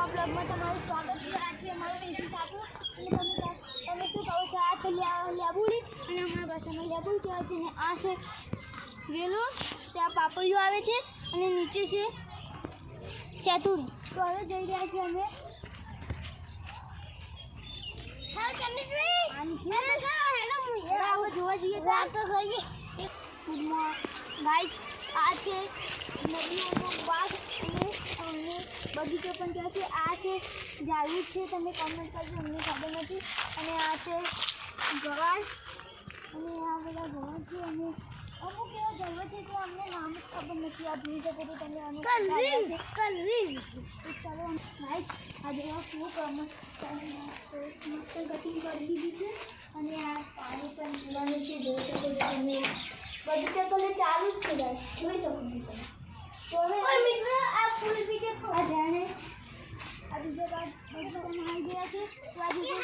નવા બ્લોગમાં તમારું સ્વાગત છે। આજે અમારો ટીસી સાપુ તમે શું કહો છો? આ છે લેબુડી અને અમારા ભાષામાં લેબુડી કહેવાય છે અને આ છે વેલો, ત્યાં પાપડીઓ આવે છે અને નીચે છે સેતુરી। તો હવે જઈ રહ્યા છીએ અમે જોવા જઈએ તો ગાઈસ આ છે નદીઓનો બાગ અને બગીચો પણ ત્યાં છે। આ છે ઝાડવું છે, તમે કોમેન્ટ કરજો, અમને ખબર નથી। અને આ છે ગવાર અને આ બધા ગવાર છે અને અમુક એવા ગરવા છે કે અમને નામ જ ખબર નથી। આ જોઈ શકો તો તમે આનું કલરીંગ। ચાલો ગાઈસ આ જોવા શું મસ્ત કટિંગ કરી દીધી છે અને આ પાણી પણ પીવાનું છે। જોઈ શકો છો તમે બગીચા તો ચાલુ જ છે ગાઈસ, જોઈ શકો છો તમે। તો હવે મિત્રો આ ફૂલ બીજે આ જાણે આ બીજો બાદ બધું આવી ગયા છે। તો આ બીજો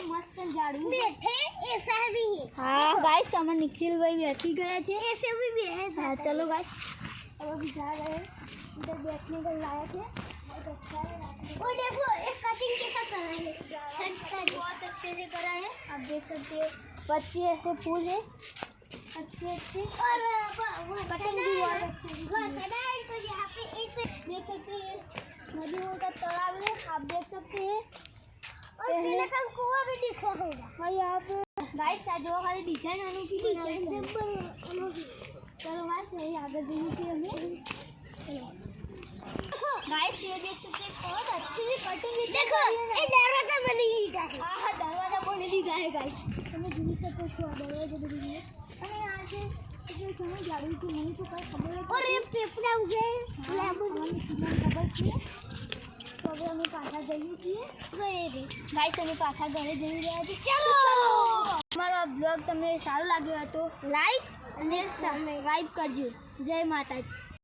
મસ્ત ઝાડવું બેઠે એસા ભી હે। હા ગાઈસ અમે નિખિલભાઈ બેઠી ગયા છે, ऐसे भी है। हाँ चलो गाइस अब अभी जा रहे हैं, इधर बैठने को लाया थे, बहुत अच्छा है। और देखो एक कटिंग कैसा करा है, बहुत अच्छे से करा है। आप देख सकते हैं बच्चे ऐसे फूल है अच्छे और कटिंग भी बहुत अच्छी है। तो यहाँ पे एक देख सकते हैं नदियों का तालाब है, आप देख सकते हैं और कुआं भी दिख रहा होगा। और यहाँ पे गाइस जो हमारी डिजाइन अनोखी डिजाइन चलो गाइस यही आगे देखिए हमें। चलो गाइस ये देख सकते हैं बहुत अच्छी कटिंग है। देखो ये दरवाजा बनी है। हां दरवाजा बनी है गाइस, તમે જોઈ શકો છો આ દરવાજો બની છે અને આ છે જે તમે જાડું છે મને તો કઈ ખબર નથી। और ये पेपड़ा उगे लेबू મને ખબર છે। તો હવે અમે પાછા જઈએ છીએ ગાઈસ, અમે પાછા ઘરે જઈ રહ્યા છીએ। ચાલો અમારો આ બ્લોગ તમને સારો લાગ્યો હોય તો લાઈક અને સબસ્ક્રાઇબ કરજો। જય માતાજી।